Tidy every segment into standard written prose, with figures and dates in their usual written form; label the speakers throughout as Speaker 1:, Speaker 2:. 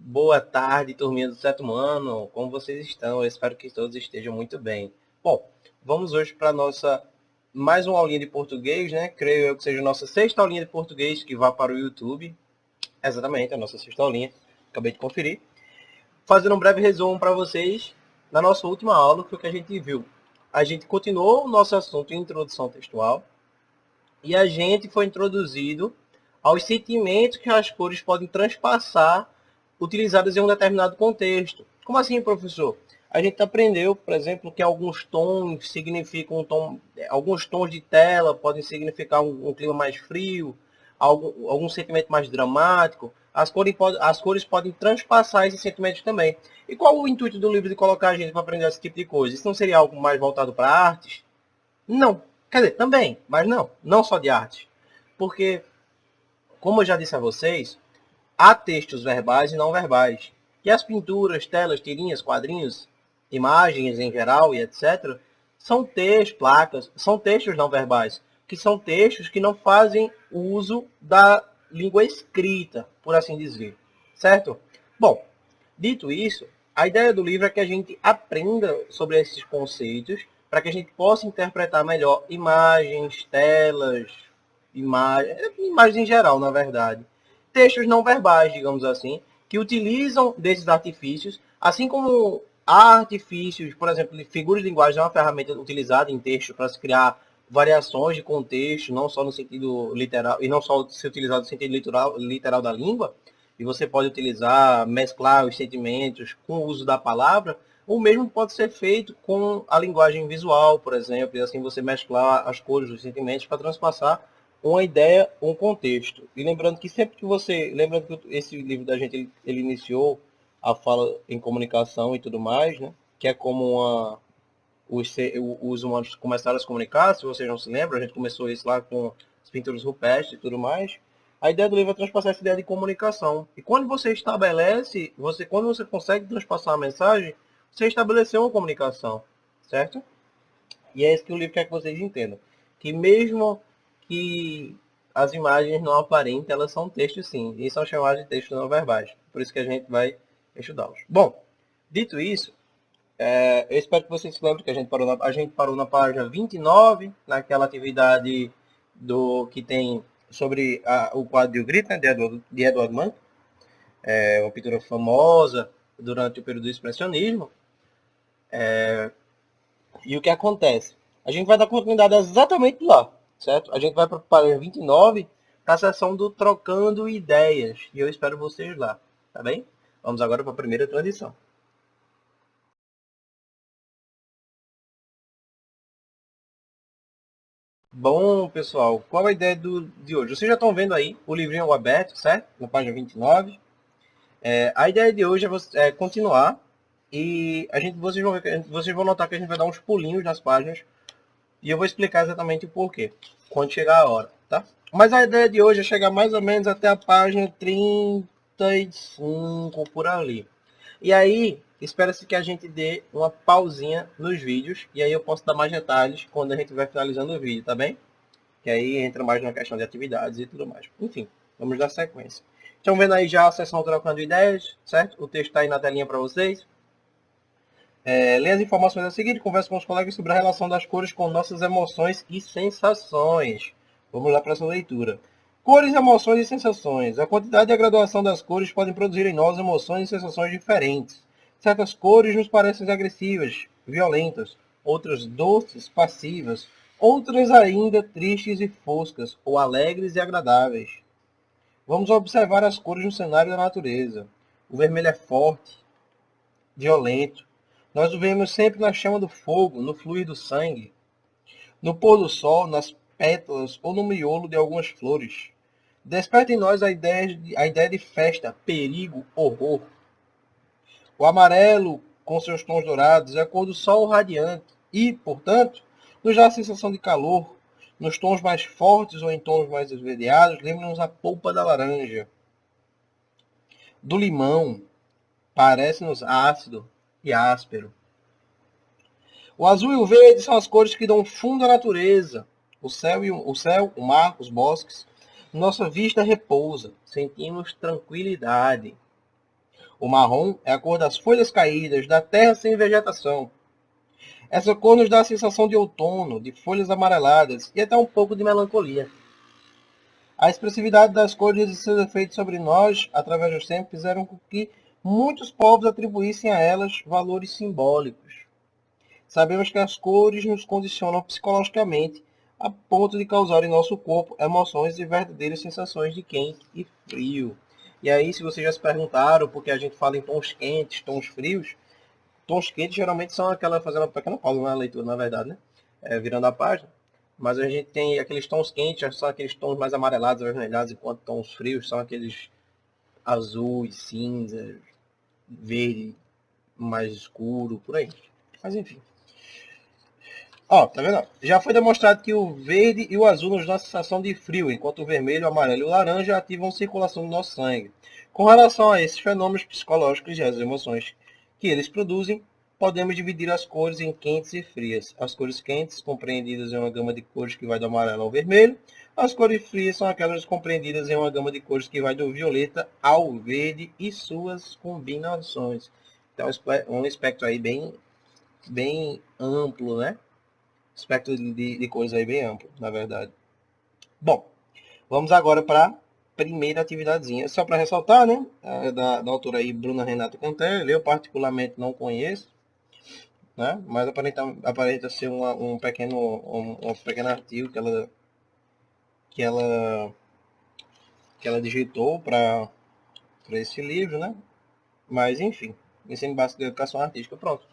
Speaker 1: Boa tarde, turminha do sétimo ano. Como vocês estão? Eu espero que todos estejam muito bem. Bom, vamos hoje para a nossa mais uma aulinha de português, né? Creio eu que seja a nossa sexta aulinha de português que vá para o YouTube. Exatamente, a nossa sexta aulinha. Acabei de conferir. Fazendo um breve resumo para vocês na nossa última aula, que foi o que a gente viu. A gente continuou o nosso assunto em introdução textual e a gente foi introduzido aos sentimentos que as cores podem transpassar utilizadas em um determinado contexto. Como assim, professor? A gente aprendeu, por exemplo, que alguns tons significam alguns tons de tela podem significar um clima mais frio, algum sentimento mais dramático. As cores podem transpassar esses sentimentos também. E qual o intuito do livro de colocar a gente para aprender esse tipo de coisa? Isso não seria algo mais voltado para artes? Não. Quer dizer, também, mas não. Não só de arte. Porque, como eu já disse a vocês, há textos verbais e não verbais. E as pinturas, telas, tirinhas, quadrinhos, imagens em geral e etc., são textos, placas, são textos não verbais, que são textos que não fazem uso da língua escrita, por assim dizer. Certo? Bom, dito isso, a ideia do livro é que a gente aprenda sobre esses conceitos para que a gente possa interpretar melhor imagens, telas, imagens em geral, na verdade. Textos não verbais, digamos assim, que utilizam desses artifícios, assim como há artifícios, por exemplo, figuras de linguagem é uma ferramenta utilizada em texto para se criar variações de contexto, não só no sentido literal, e não só ser utilizado no sentido literal da língua, e você pode utilizar, mesclar os sentimentos com o uso da palavra, o mesmo pode ser feito com a linguagem visual, por exemplo, e assim você mesclar as cores dos sentimentos para transpassar uma ideia, um contexto. E lembrando que sempre que lembrando que esse livro da gente, ele iniciou a fala em comunicação e tudo mais, né? Que é como os humanos começaram a se comunicar, se vocês não se lembram, a gente começou isso lá com as pinturas rupestres e tudo mais. A ideia do livro é transpassar essa ideia de comunicação. E quando você estabelece, quando você consegue transpassar a mensagem, você estabeleceu uma comunicação, certo? E é isso que o livro quer que vocês entendam. Que mesmo que as imagens não aparentem, elas são textos sim. E são chamados de textos não verbais. Por isso que a gente vai estudá-los. Bom, dito isso, eu espero que vocês se lembrem que a gente parou na página 29, naquela atividade do que tem sobre o quadro de O Grito, né, de Edward Munch. É uma pintura famosa durante o período do expressionismo. E o que acontece? A gente vai dar continuidade exatamente lá, certo? A gente vai para a página 29, para a sessão do Trocando Ideias. E eu espero vocês lá, tá bem? Vamos agora para a primeira transição. Bom, pessoal, qual a ideia de hoje? Vocês já estão vendo aí o livrinho aberto, certo? Na página 29. A ideia de hoje é continuar e vocês vão notar que a gente vai dar uns pulinhos nas páginas e eu vou explicar exatamente o porquê, quando chegar a hora, tá? Mas a ideia de hoje é chegar mais ou menos até a página 35, por ali. E aí, espera-se que a gente dê uma pausinha nos vídeos, e aí eu posso dar mais detalhes quando a gente vai finalizando o vídeo, tá bem? Que aí entra mais na questão de atividades e tudo mais. Enfim, vamos dar sequência. Estão vendo aí já a sessão Trocando Ideias, certo? O texto está aí na telinha para vocês. Leia as informações a seguir, converse com os colegas sobre a relação das cores com nossas emoções e sensações. Vamos lá para essa leitura. Cores, emoções e sensações. A quantidade e a graduação das cores podem produzir em nós emoções e sensações diferentes. Certas cores nos parecem agressivas, violentas, outras doces, passivas, outras ainda tristes e foscas, ou alegres e agradáveis. Vamos observar as cores no cenário da natureza. O vermelho é forte, violento. Nós o vemos sempre na chama do fogo, no fluir do sangue, no pôr do sol, nas pétalas ou no miolo de algumas flores. Desperta em nós a ideia de festa, perigo, horror. O amarelo, com seus tons dourados, é a cor do sol radiante e, portanto, nos dá a sensação de calor. Nos tons mais fortes ou em tons mais esverdeados, lembra-nos a polpa da laranja. Do limão, parece-nos ácido e áspero. O azul e o verde são as cores que dão fundo à natureza. O mar, os bosques. Nossa vista repousa. Sentimos tranquilidade. O marrom é a cor das folhas caídas, da terra sem vegetação. Essa cor nos dá a sensação de outono, de folhas amareladas e até um pouco de melancolia. A expressividade das cores e seus efeitos sobre nós, através dos tempos, fizeram com que muitos povos atribuíssem a elas valores simbólicos. Sabemos que as cores nos condicionam psicologicamente, a ponto de causar em nosso corpo emoções e verdadeiras sensações de quente e frio. E aí, se vocês já se perguntaram, porque a gente fala em tons quentes, tons frios, tons quentes geralmente são aquela, fazendo uma pequena pausa na leitura, na verdade, né? Virando a página. Mas a gente tem aqueles tons quentes, são aqueles tons mais amarelados, avermelhados, enquanto tons frios são aqueles azuis, cinzas, verde mais escuro, por aí. Mas enfim. Ó, tá vendo? Já foi demonstrado que o verde e o azul nos dão a sensação de frio, enquanto o vermelho, o amarelo e o laranja ativam a circulação do nosso sangue. Com relação a esses fenômenos psicológicos e as emoções que eles produzem, podemos dividir as cores em quentes e frias. As cores quentes, compreendidas em uma gama de cores que vai do amarelo ao vermelho. As cores frias são aquelas compreendidas em uma gama de cores que vai do violeta ao verde e suas combinações. Então, um espectro aí bem amplo, né? Espectro de cores aí bem amplo, na verdade. Bom, vamos agora para a primeira atividadezinha. Só para ressaltar, né? Da autora aí, Bruna Renata Cantelli. Eu particularmente não conheço, né? Mas aparenta ser um pequeno artigo que ela, que ela digitou para esse livro, né? Mas, enfim, ensino básico de educação artística, pronto.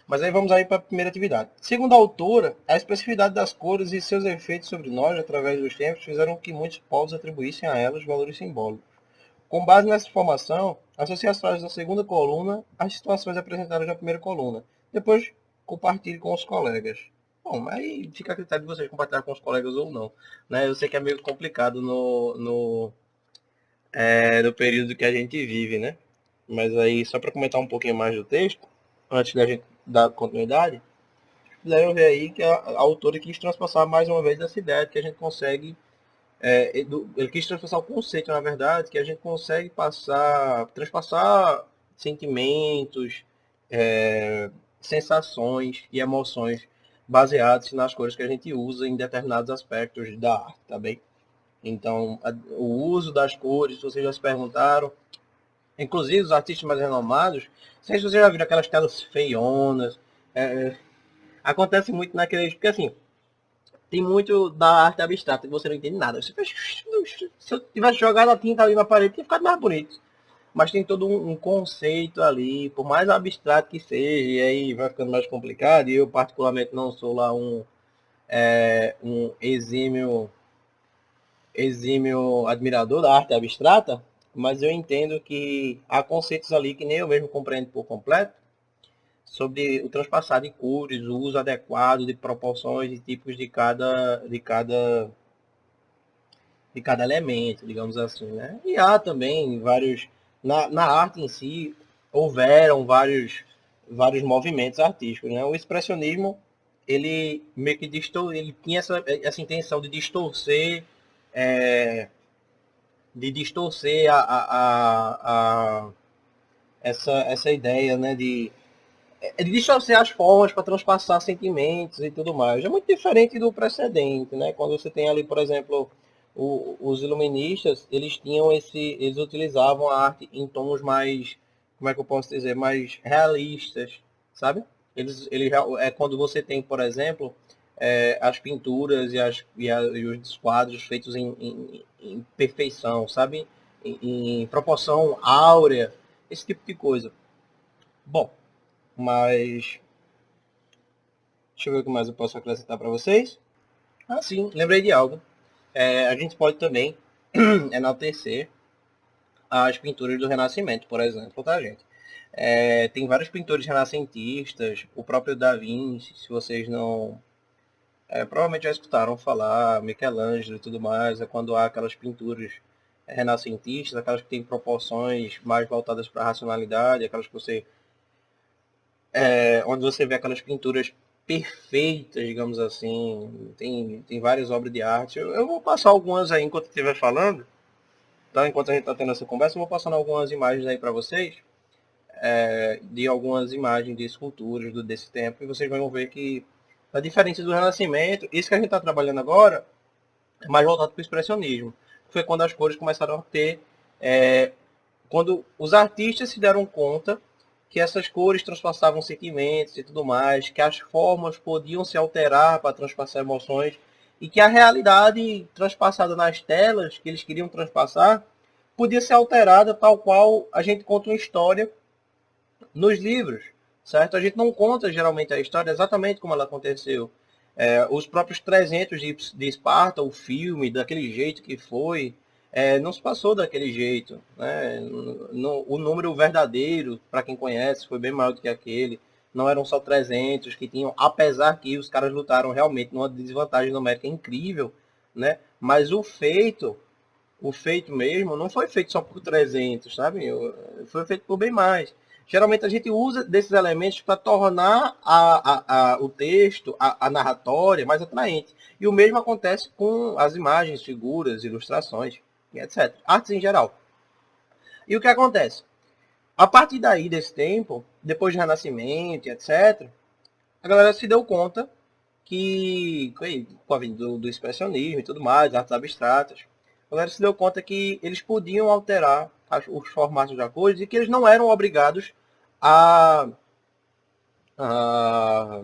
Speaker 1: Mas aí vamos aí para a primeira atividade. Segundo a autora, a expressividade das cores e seus efeitos sobre nós, através dos tempos, fizeram que muitos povos atribuíssem a elas valores simbólicos. Com base nessa informação, associe as frases da segunda coluna às situações apresentadas na primeira coluna. Depois, compartilhe com os colegas. Bom, aí fica a critério de vocês compartilhar com os colegas ou não. Né? Eu sei que é meio complicado no período que a gente vive, né? Mas aí, só para comentar um pouquinho mais do texto, antes da gente dar continuidade, puderam ver aí que a autora quis transpassar mais uma vez essa ideia de que a gente consegue, ele quis transpassar o conceito, na verdade, que a gente consegue transpassar sentimentos, sensações e emoções baseados nas cores que a gente usa em determinados aspectos da arte, tá bem? Então, o uso das cores, vocês já se perguntaram, inclusive os artistas mais renomados, não sei se vocês já viram aquelas telas feionas, acontece muito naqueles, porque assim, tem muito da arte abstrata que você não entende nada. Você faz, se eu tivesse jogado a tinta ali na parede, tinha ficado mais bonito. Mas tem todo um conceito ali, por mais abstrato que seja, e aí vai ficando mais complicado. E eu, particularmente, não sou lá um exímio admirador da arte abstrata, mas eu entendo que há conceitos ali que nem eu mesmo compreendo por completo, sobre o transpassar de cores, o uso adequado de proporções e tipos de cada elemento, digamos assim, né? E há também vários, na arte em si, houveram vários movimentos artísticos, né? O expressionismo, ele meio que ele tinha essa intenção é, de distorcer essa ideia, né, de distorcer as formas para transpassar sentimentos e tudo mais. É muito diferente do precedente, né? Quando você tem ali, por exemplo, os iluministas, eles utilizavam a arte em tons mais, como é que eu posso dizer, mais realistas, sabe? É quando você tem, por exemplo, as pinturas e os quadros feitos em perfeição, sabe? Em proporção áurea, esse tipo de coisa. Bom, mas deixa eu ver o que mais eu posso acrescentar para vocês. Ah, sim, lembrei de algo. A gente pode também enaltecer as pinturas do Renascimento, por exemplo, tá, gente? Tem vários pintores renascentistas, o próprio Da Vinci, se vocês não... provavelmente já escutaram falar, Michelangelo e tudo mais, é quando há aquelas pinturas renascentistas, aquelas que têm proporções mais voltadas para a racionalidade, aquelas que onde você vê aquelas pinturas perfeitas, digamos assim. Tem várias obras de arte. Eu vou passar algumas aí enquanto eu estiver falando, tá? Enquanto a gente está tendo essa conversa, eu vou passando algumas imagens aí para vocês. de algumas imagens de esculturas desse tempo, e vocês vão ver que a diferença do Renascimento, isso que a gente está trabalhando agora, é mais voltado para o expressionismo. Foi quando as cores começaram a ter, quando os artistas se deram conta que essas cores transpassavam sentimentos e tudo mais, que as formas podiam se alterar para transpassar emoções, e que a realidade transpassada nas telas, que eles queriam transpassar, podia ser alterada tal qual a gente conta uma história nos livros, certo? A gente não conta geralmente a história exatamente como ela aconteceu. Os próprios 300 de Esparta, o filme, daquele jeito que foi, não se passou daquele jeito. Né? O número verdadeiro, para quem conhece, foi bem maior do que aquele. Não eram só 300 que tinham, apesar que os caras lutaram realmente numa desvantagem numérica incrível, né? Mas o feito mesmo, não foi feito só por 300, sabe? Foi feito por bem mais. Geralmente a gente usa desses elementos para tornar o texto, a narratória mais atraente. E o mesmo acontece com as imagens, figuras, ilustrações, etc. Artes em geral. E o que acontece? A partir daí, desse tempo, depois do Renascimento, etc., a galera se deu conta que, com a vinda do expressionismo e tudo mais, artes abstratas, a galera se deu conta que eles podiam alterar os formatos da coisa e que eles não eram obrigados a, a,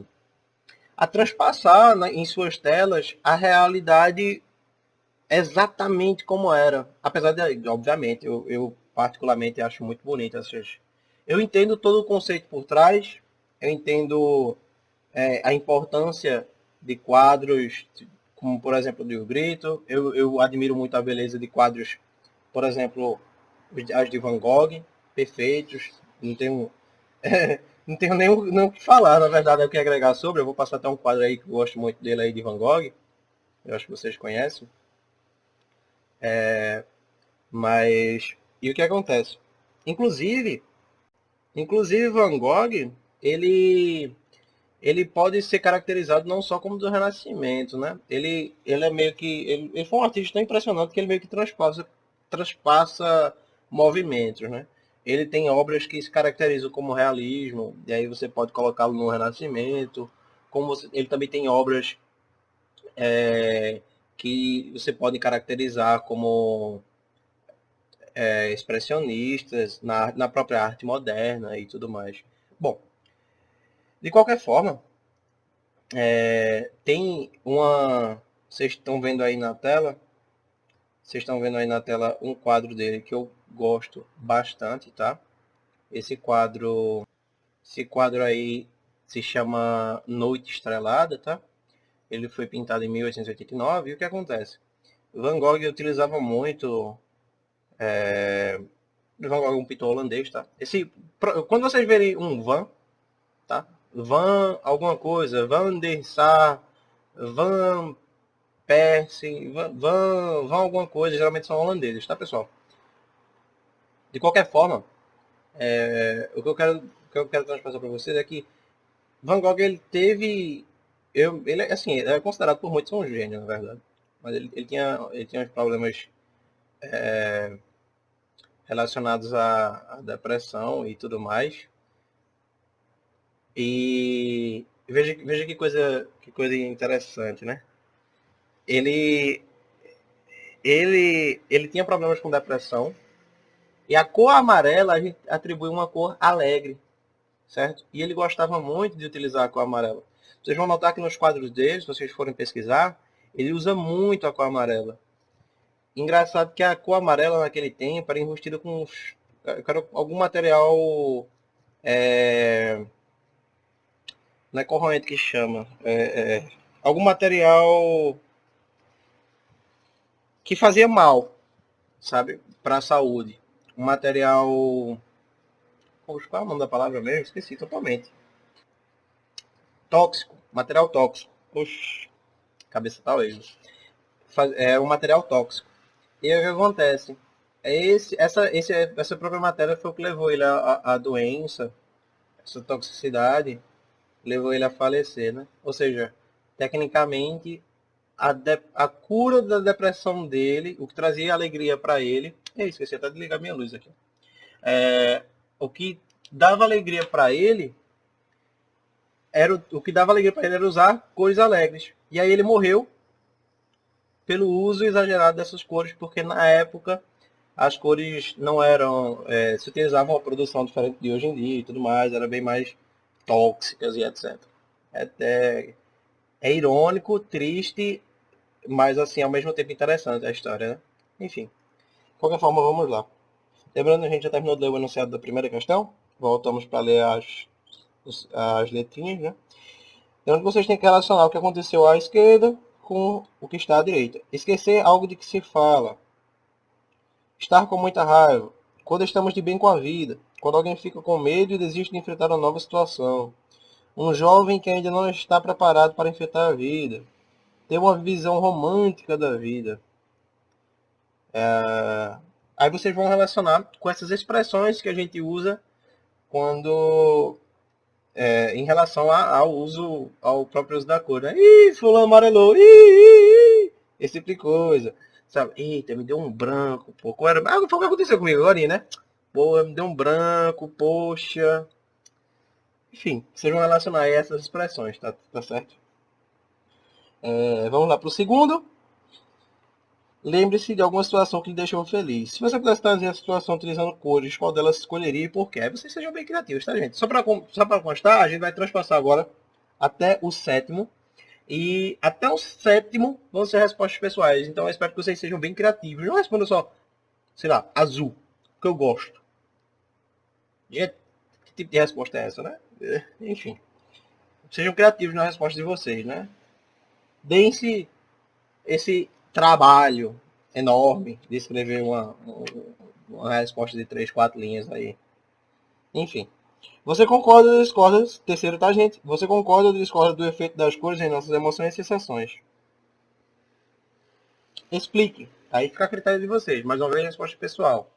Speaker 1: a transpassar, né, em suas telas a realidade exatamente como era. Apesar de, obviamente, eu particularmente acho muito bonito essas. Eu entendo todo o conceito por trás, eu entendo a importância de quadros, como por exemplo do Grito. Eu admiro muito a beleza de quadros, por exemplo, as de Van Gogh, perfeitos. Não tenho, não tenho nem o que falar, na verdade, é o que agregar sobre. Eu vou passar até um quadro aí que eu gosto muito dele aí de Van Gogh. Eu acho que vocês conhecem. Mas e o que acontece? Inclusive, inclusive Van Gogh, ele ele pode ser caracterizado não só como do Renascimento, né? Ele é meio que ele foi um artista tão impressionante que ele meio que transpassa movimentos, né? Ele tem obras que se caracterizam como realismo, e aí você pode colocá-lo no Renascimento. Ele também tem obras que você pode caracterizar como expressionistas na própria arte moderna e tudo mais. Bom, de qualquer forma, tem uma. Vocês estão vendo aí na tela? Vocês estão vendo aí na tela um quadro dele que eu gosto bastante, tá? Esse quadro, esse quadro aí se chama Noite Estrelada, tá? Ele foi pintado em 1889 e o que acontece? Van Gogh utilizava muito. Van Gogh é um pintor holandês, tá? Quando vocês verem um Van, tá? Van alguma coisa, Van der Sar, Van Persie, Van alguma coisa, geralmente são holandeses, tá, pessoal? De qualquer forma, o que eu quero transpassar para vocês é que Van Gogh, ele teve... ele, assim, é considerado por muitos um gênio, na verdade. Mas ele tinha uns problemas relacionados à depressão e tudo mais. E veja que coisa interessante, né? Ele, ele tinha problemas com depressão. E a cor amarela a gente atribui uma cor alegre, certo? E ele gostava muito de utilizar a cor amarela. Vocês vão notar que nos quadros dele, se vocês forem pesquisar, ele usa muito a cor amarela. Engraçado que a cor amarela naquele tempo era enrustida com algum material, não é corroente que chama, algum material que fazia mal, sabe, para a saúde. Um material, poxa, qual é o nome da palavra mesmo? Esqueci totalmente. Tóxico, material tóxico. Oxi, cabeça tá hoje. É um material tóxico. E aí o que acontece? Essa própria matéria foi o que levou ele à doença, essa toxicidade, levou ele a falecer, né? Ou seja, tecnicamente, a cura da depressão dele, o que trazia alegria para ele... esqueci até de ligar minha luz aqui. O que dava alegria para ele, o que dava alegria para ele era usar cores alegres. E aí ele morreu pelo uso exagerado dessas cores, porque na época as cores não eram, se utilizavam uma produção diferente de hoje em dia e tudo mais, era bem mais tóxicas e etc. É irônico, triste, mas assim, ao mesmo tempo interessante a história, né? Enfim, de qualquer forma, vamos lá. Lembrando, a gente já terminou de ler o enunciado da primeira questão. Voltamos para ler as letrinhas, né? Então, vocês têm que relacionar o que aconteceu à esquerda com o que está à direita. Esquecer algo de que se fala. Estar com muita raiva. Quando estamos de bem com a vida. Quando alguém fica com medo e desiste de enfrentar uma nova situação. Um jovem que ainda não está preparado para enfrentar a vida. Ter uma visão romântica da vida. Aí vocês vão relacionar com essas expressões que a gente usa quando em relação ao uso, ao próprio uso da cor, né? Ih, fulano amarelou, esse tipo de coisa, sabe? Eita, me deu um branco, pô. Foi o que aconteceu comigo agora, né? Pô, me deu um branco, poxa. Enfim, vocês vão relacionar aí essas expressões, tá certo? Vamos lá para o segundo. Lembre-se de alguma situação que lhe deixou feliz. Se você pudesse trazer a situação utilizando cores, qual delas escolheria e por quê? Aí vocês sejam bem criativos, tá, gente? Só para constar, a gente vai transpassar agora até o sétimo. E até o sétimo vão ser respostas pessoais. Então eu espero que vocês sejam bem criativos. Não respondam só, sei lá, azul, que eu gosto. Gente, que tipo de resposta é essa, né? Enfim. Sejam criativos na resposta de vocês, né? Deem-se esse trabalho enorme de escrever uma resposta de 3, 4 linhas aí. Enfim. Você concorda ou discorda? Terceiro, tá, gente? Você concorda ou discorda do efeito das cores em nossas emoções e sensações? Explique. Aí fica a critério de vocês. Mais uma vez, resposta pessoal.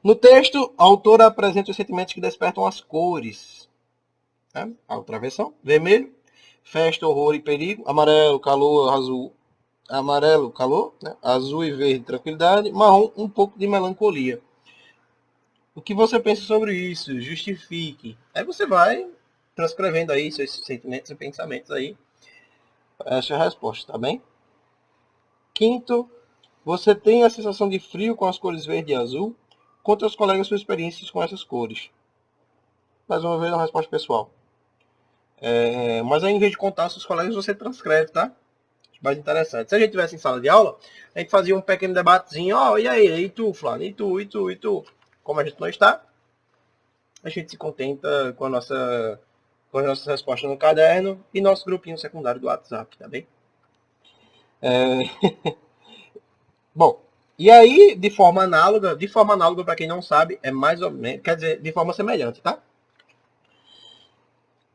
Speaker 1: No texto, a autora apresenta os sentimentos que despertam as cores. Né? A outra versão. Vermelho, festa, horror e perigo. Amarelo, calor, azul. Amarelo, calor. Né? Azul e verde, tranquilidade. Marrom, um pouco de melancolia. O que você pensa sobre isso? Justifique. Aí você vai transcrevendo aí seus sentimentos e pensamentos aí. Essa é a resposta, tá bem? Quinto, você tem a sensação de frio com as cores verde e azul? Conte aos colegas suas experiências com essas cores. Mais uma vez, uma resposta pessoal. Mas aí, em vez de contar aos seus colegas, você transcreve, tá? Mais interessante. Se a gente tivesse em sala de aula, a gente fazia um pequeno debatezinho. Ó, e aí? E tu, Flávio? E tu? E tu? E tu? Como a gente não está, a gente se contenta com as nossas respostas no caderno e nosso grupinho secundário do WhatsApp, tá bem? Bom, e aí, de forma análoga para quem não sabe, é mais ou menos, quer dizer, de forma semelhante, tá?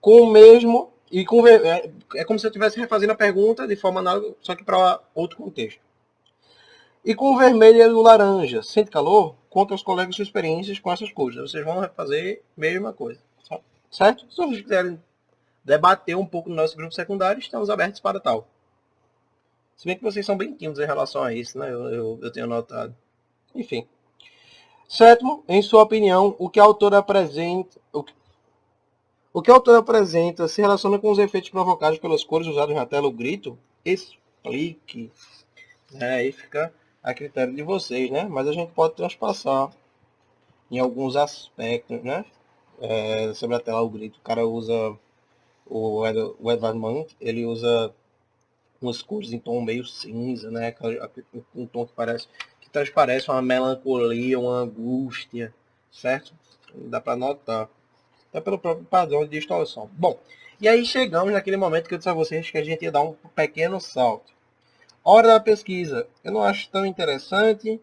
Speaker 1: Com o mesmo, é como se eu estivesse refazendo a pergunta de forma análoga, só que para outro contexto. E com o vermelho e o laranja, sente calor? Conta aos colegas suas experiências com essas cores. Vocês vão fazer a mesma coisa, certo? Se vocês quiserem debater um pouco no nosso grupo secundário, estamos abertos para tal. Se bem que vocês são bem tímidos em relação a isso, né? Eu tenho notado. Enfim. Sétimo, em sua opinião, o que a autora apresenta, se relaciona com os efeitos provocados pelas cores usadas na tela, o grito? Explique. Aí fica a critério de vocês, né? Mas a gente pode transpassar em alguns aspectos, né? Sobre a tela, o grito. O cara usa, o Edvard Munch, ele usa umas cores em tom meio cinza, né? Um tom que transparece uma melancolia, uma angústia, certo? Dá para notar. Até pelo próprio padrão de distorção. Bom, e aí chegamos naquele momento que eu disse a vocês que a gente ia dar um pequeno salto. Hora da pesquisa. Eu não acho tão interessante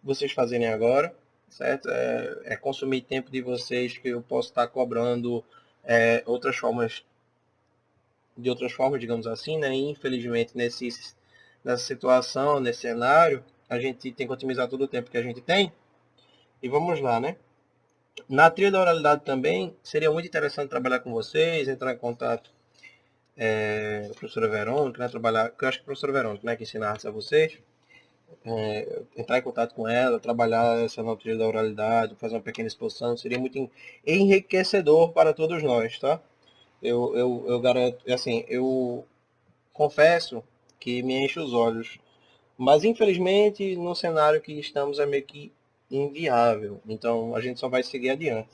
Speaker 1: vocês fazerem agora, certo? É consumir tempo de vocês que eu posso estar cobrando de outras formas, digamos assim, né? Infelizmente, nessa situação, nesse cenário, a gente tem que otimizar todo o tempo que a gente tem. E vamos lá, né? Na trilha da oralidade também, seria muito interessante trabalhar com vocês, entrar em contato com a professora Verônica, né? Trabalhar, que eu acho que a professora Verônica, né? Que ensina artes a vocês. entrar em contato com ela, trabalhar essa natureza da oralidade, fazer uma pequena exposição, seria muito enriquecedor para todos nós, tá? Eu garanto, assim, eu confesso que me enche os olhos, mas infelizmente no cenário que estamos é meio que inviável, então a gente só vai seguir adiante.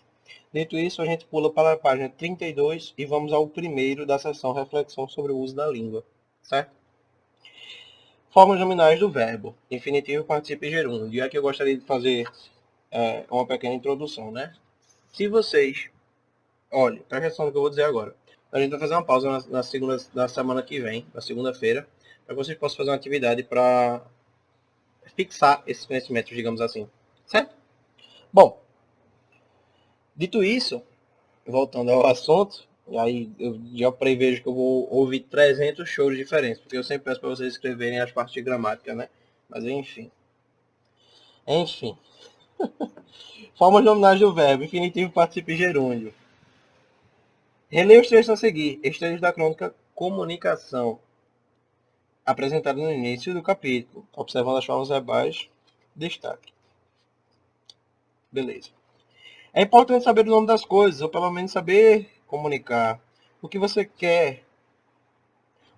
Speaker 1: Dito isso, a gente pula para a página 32 e vamos ao primeiro da sessão reflexão sobre o uso da língua, certo? Formas nominais do verbo, infinitivo, participo e gerúndio. E aqui eu gostaria de fazer uma pequena introdução, né? Se vocês, olha, presta atenção no que eu vou dizer agora. A gente vai fazer uma pausa na segunda, na semana que vem, na segunda-feira, para que vocês possam fazer uma atividade para fixar esses conhecimentos, digamos assim. Certo? Bom, dito isso, voltando ao assunto, e aí eu já prevejo que eu vou ouvir 300 shows diferentes, porque eu sempre peço para vocês escreverem as partes de gramática, né? Mas enfim. Enfim. Formas nominais do verbo, infinitivo, participo e gerúndio. Releia os trechos a seguir. Extremos da crônica Comunicação, apresentado no início do capítulo, observando as formas verbais, destaque. Beleza. É importante saber o nome das coisas, ou pelo menos saber comunicar o que você quer,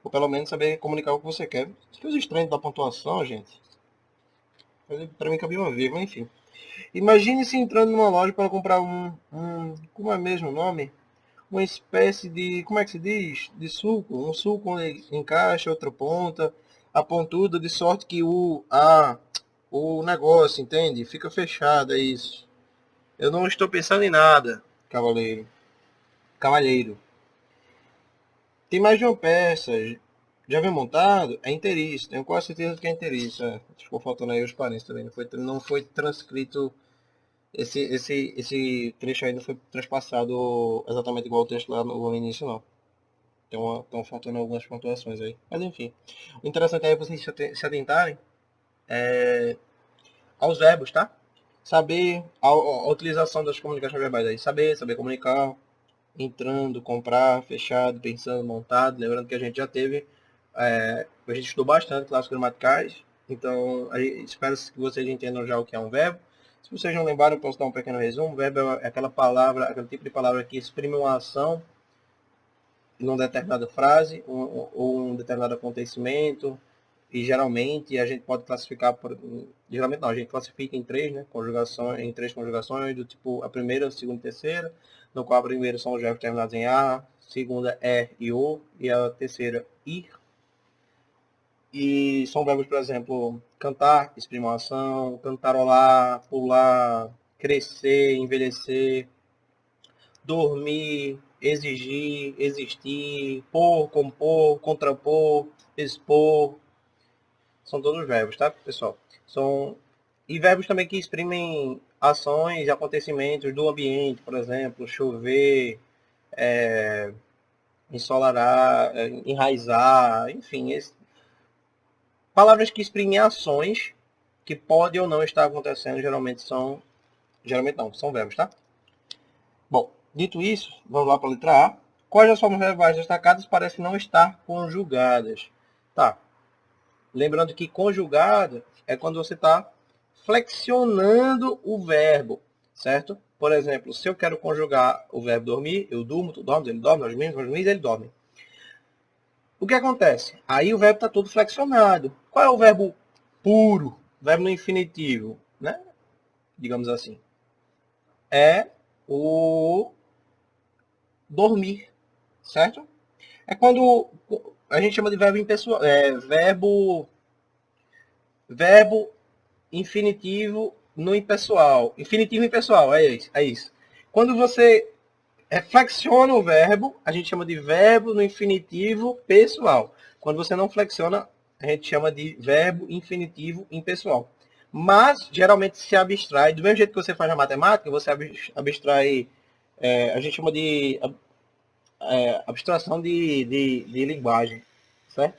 Speaker 1: ou pelo menos saber comunicar o que você quer. Que os estranhos da pontuação, gente, para mim cabia uma vírgula, enfim. Imagine-se entrando numa loja para comprar como é mesmo o nome? Uma espécie de, como é que se diz? De suco. Um suco onde encaixa outra ponta, a pontuda, de sorte que o negócio, entende? Fica fechado, é isso. Eu não estou pensando em nada, cavaleiro. Cavalheiro. Tem mais de uma peça. Já vem montado? É inteiriço. Tenho quase certeza que é inteiriço. Ficou faltando aí os parentes também. Não foi transcrito. Esse trecho aí não foi transpassado exatamente igual o texto lá no início, não. Estão faltando algumas pontuações aí. Mas enfim. O interessante é vocês se atentarem aos verbos, tá? Saber a utilização das comunicações verbais aí. Saber comunicar, entrando, comprar, fechado, pensando, montado. Lembrando que a gente já teve, a gente estudou bastante classes gramaticais, então espero que vocês entendam já o que é um verbo. Se vocês não lembraram, eu posso dar um pequeno resumo. Verbo é aquela palavra, aquele tipo de palavra que exprime uma ação em uma determinada frase ou um determinado acontecimento. E geralmente a gente pode classificar geralmente não, a gente classifica em três, né? Conjugações, em três conjugações, do tipo a primeira, a segunda e terceira, no qual a primeira são os verbos terminados em a, a segunda é e o, e a terceira ir. E são verbos, por exemplo, cantar, exprimir uma ação, cantarolar, pular, crescer, envelhecer, dormir, exigir, existir, pôr, compor, contrapor, expor. São todos verbos, tá, pessoal? E verbos também que exprimem ações e acontecimentos do ambiente, por exemplo, chover, ensolarar, enraizar, enfim. Palavras que exprimem ações que podem ou não estar acontecendo, geralmente não, são verbos, tá? Bom, dito isso, vamos lá para a letra A. Quais das formas verbais destacadas parecem não estar conjugadas? Tá. Lembrando que conjugada é quando você está flexionando o verbo, certo? Por exemplo, se eu quero conjugar o verbo dormir, eu durmo, tu dormes, ele dorme, nós dormimos, ele dorme. O que acontece? Aí o verbo está todo flexionado. Qual é o verbo puro? Verbo no infinitivo, né? Digamos assim. É o dormir, certo? É quando a gente chama de verbo impessoal, verbo infinitivo no impessoal. Infinitivo impessoal, é isso. Quando você flexiona o verbo, a gente chama de verbo no infinitivo pessoal. Quando você não flexiona, a gente chama de verbo infinitivo impessoal. Mas, geralmente, se abstrai, do mesmo jeito que você faz na matemática, você abstrai, a gente chama de abstração de linguagem, certo?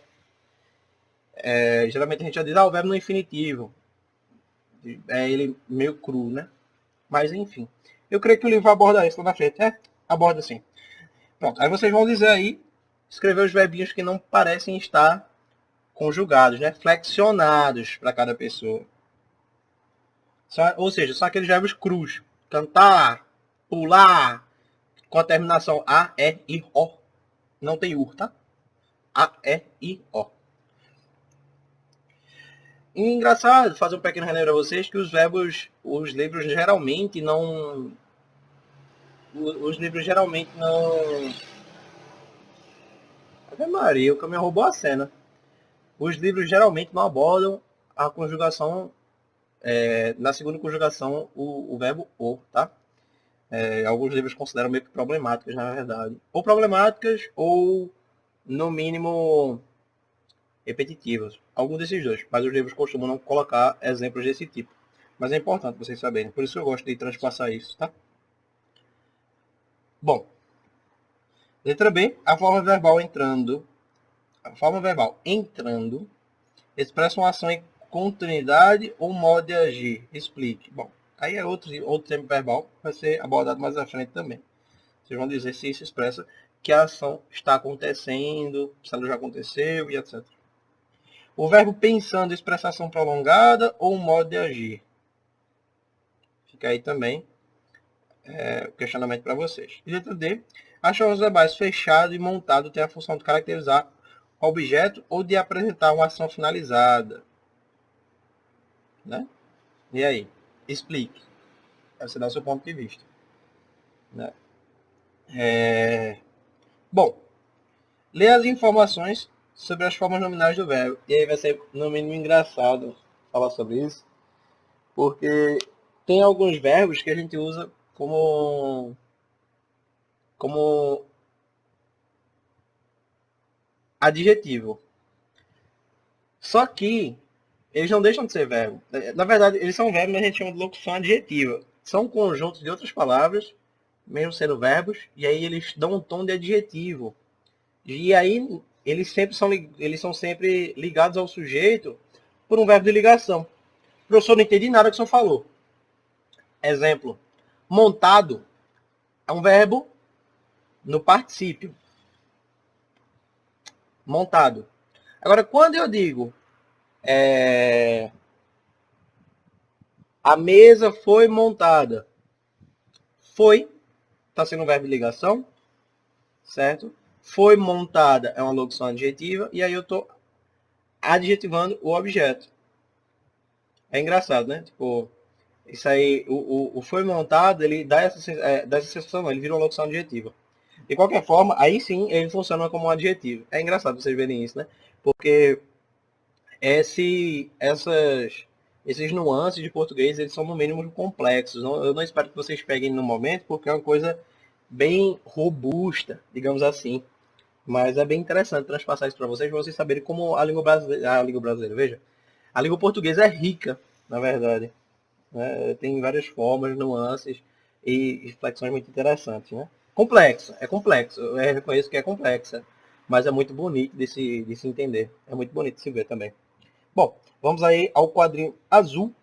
Speaker 1: Geralmente a gente já diz, o verbo no infinitivo. É ele meio cru, né? Mas enfim. Eu creio que o livro aborda isso lá na frente. Aborda sim. Pronto. Aí vocês vão dizer aí, escrever os verbinhos que não parecem estar conjugados, né? Flexionados para cada pessoa. Ou seja, são aqueles verbos crus. Cantar, pular, com a terminação A, E, I, O. Não tem UR, tá? A, E, I, O. E engraçado, fazer um pequeno relembro a vocês que os verbos, os livros geralmente não... Ave Maria, o caminhão roubou a cena. Os livros geralmente não abordam a conjugação, na segunda conjugação, o verbo o, tá? Alguns livros consideram meio que problemáticas, na verdade. Ou problemáticas, ou, no mínimo, repetitivas. Algum desses dois. Mas os livros costumam não colocar exemplos desse tipo. Mas é importante vocês saberem. Por isso eu gosto de transpassar isso, tá? Bom. Letra B. A forma verbal entrando. Expressa uma ação em continuidade ou modo de agir. Explique. Bom, aí é outro tempo verbal. Vai ser abordado mais à frente também. Vocês vão dizer se isso expressa que a ação está acontecendo, se ela já aconteceu e etc. O verbo pensando expressa ação prolongada ou modo de agir. Fica aí também o questionamento para vocês. E letra D. As formas verbais fechado e montado têm a função de caracterizar o objeto ou de apresentar uma ação finalizada. Né? E aí? Explique. Aí você dá o seu ponto de vista. Né? Bom, lê as informações sobre as formas nominais do verbo. E aí vai ser, no mínimo, engraçado falar sobre isso. Porque tem alguns verbos que a gente usa como adjetivo. Só que eles não deixam de ser verbo. Na verdade, eles são verbos, mas a gente chama de locução adjetiva. São conjuntos de outras palavras, mesmo sendo verbos, e aí eles dão um tom de adjetivo. E aí eles são sempre ligados ao sujeito por um verbo de ligação. Professor, não entendi nada que o senhor falou. Exemplo. Montado é um verbo no particípio. Montado. Agora, quando eu digo a mesa foi montada. Foi, está sendo um verbo de ligação, certo? Foi montada é uma locução adjetiva, e aí eu estou adjetivando o objeto. É engraçado, né? Tipo, isso aí, o foi montado, ele dá essa sensação, ele vira uma locução adjetiva. De qualquer forma, aí sim ele funciona como um adjetivo. É engraçado vocês verem isso, né? Porque esses nuances de português, eles são no mínimo complexos. Eu não espero que vocês peguem no momento, porque é uma coisa bem robusta, digamos assim. Mas é bem interessante transpassar isso para vocês saberem como a língua brasileira, veja, a língua portuguesa é rica, na verdade. Né? Tem várias formas, nuances e flexões muito interessantes. Né? É complexo. Eu reconheço que é complexa, mas é muito bonito de se entender. É muito bonito de se ver também. Bom, vamos aí ao quadrinho azul,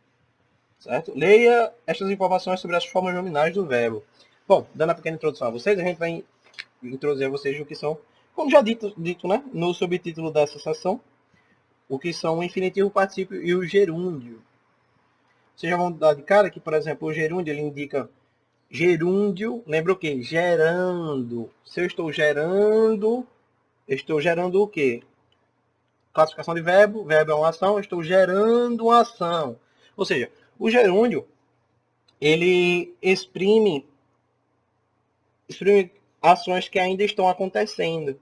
Speaker 1: certo? Leia estas informações sobre as formas nominais do verbo. Bom, dando uma pequena introdução a vocês, a gente vai introduzir a vocês o que são, como já dito né, no subtítulo dessa sessão, o que são o infinitivo, o particípio e o gerúndio. Vocês já vão dar de cara que, por exemplo, o gerúndio ele indica gerúndio, lembra o quê? Gerando. Se eu estou gerando o quê? Classificação de verbo, verbo é uma ação, eu estou gerando uma ação. Ou seja, o gerúndio, ele exprime ações que ainda estão acontecendo.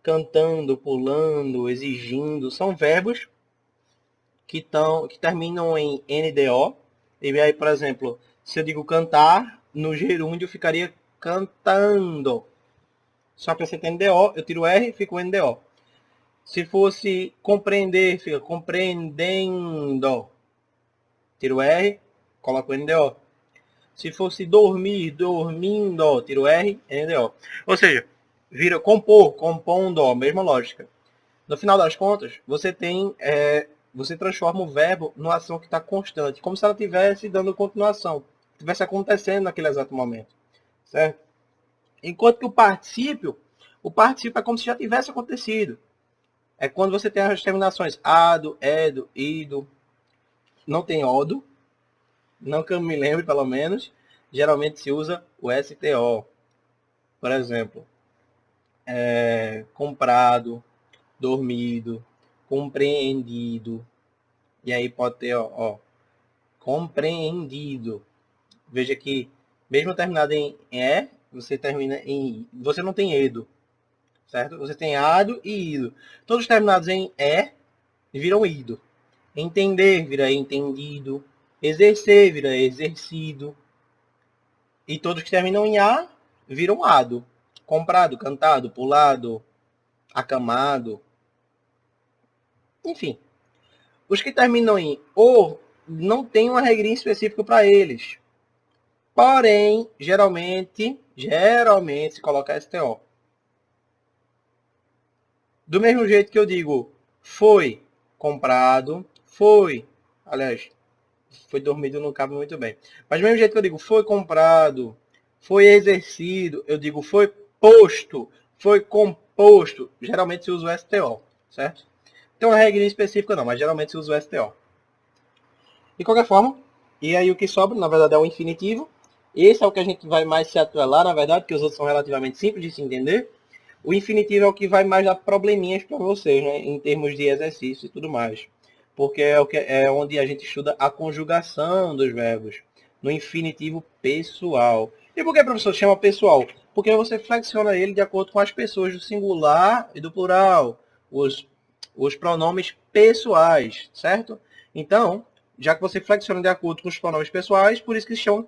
Speaker 1: Cantando, pulando, exigindo, são verbos que terminam em NDO. E aí, por exemplo, se eu digo cantar, no gerúndio ficaria cantando. Só acrescenta NDO, eu tiro R e fica o NDO. Se fosse compreender, fica compreendendo. Tiro R, coloco o NDO. Se fosse dormir, dormindo, tiro R, NDO. Ou seja, vira compor, compondo, mesma lógica. No final das contas, você transforma o verbo numa ação que está constante, como se ela estivesse dando continuação, estivesse acontecendo naquele exato momento, certo? Enquanto que o particípio é como se já tivesse acontecido. é quando você tem as terminações ado, edo, ido, não tem odo, não que eu me lembre pelo menos, geralmente se usa o STO. Por exemplo, comprado, dormido, compreendido. E aí pode ter, ó, compreendido. Veja que, mesmo terminado em E, você termina em I. Você não tem edo, certo? Você tem ado e ido. Todos terminados em E viram ido. Entender vira entendido. Exercer vira exercido. E todos que terminam em A viram ado. Comprado, cantado, pulado, acamado. Enfim. Os que terminam em O não tem uma regrinha específica para eles. Porém, geralmente se coloca STO. Do mesmo jeito que eu digo foi comprado, foi, aliás, foi dormido não cabe muito bem. Mas do mesmo jeito que eu digo foi comprado, foi exercido, eu digo foi posto, foi composto. Geralmente se usa o STO, certo? Tem uma regra específica não, mas geralmente se usa o STO. De qualquer forma, e aí o que sobra, na verdade, é o infinitivo. Esse é o que a gente vai mais se atrelar, na verdade, porque os outros são relativamente simples de se entender. O infinitivo é o que vai mais dar probleminhas para vocês, né, em termos de exercício e tudo mais. Porque é onde a gente estuda a conjugação dos verbos no infinitivo pessoal. E por que, professor, chama pessoal? Porque você flexiona ele de acordo com as pessoas do singular e do plural, os pronomes pessoais, certo? Então, já que você flexiona de acordo com os pronomes pessoais, por isso que se chama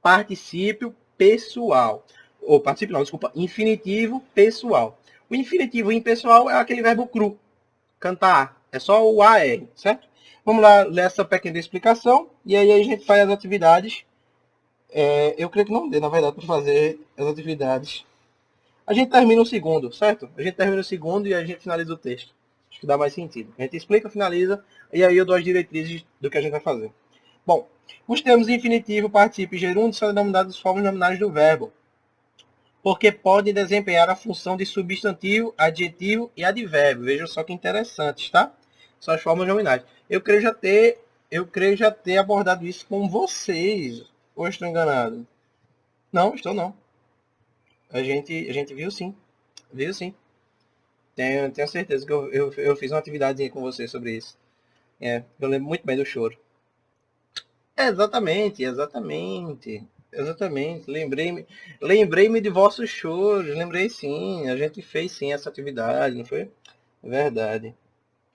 Speaker 1: particípio pessoal. Ou particípio não, desculpa, infinitivo pessoal. O infinitivo impessoal é aquele verbo cru, cantar. É só o AR, certo? Vamos lá ler essa pequena explicação e aí a gente faz as atividades. Eu creio que não dê, na verdade, para fazer as atividades. A gente termina o segundo, certo? A gente termina o segundo e a gente finaliza o texto. Acho que dá mais sentido. A gente explica, finaliza e aí eu dou as diretrizes do que a gente vai fazer. Bom, os termos infinitivo, particípio e gerúndio são denominados formas nominais do verbo, porque podem desempenhar a função de substantivo, adjetivo e advérbio. Vejam só que interessantes, tá? São as formas nominais. Eu creio já ter abordado isso com vocês. Ou estou enganado? Não, estou não. A gente viu sim. Viu sim. Tenho certeza que eu fiz uma atividade com você sobre isso. Eu lembro muito bem do choro. Exatamente. Lembrei-me de vossos choros. Lembrei sim. A gente fez sim essa atividade, não foi? Verdade.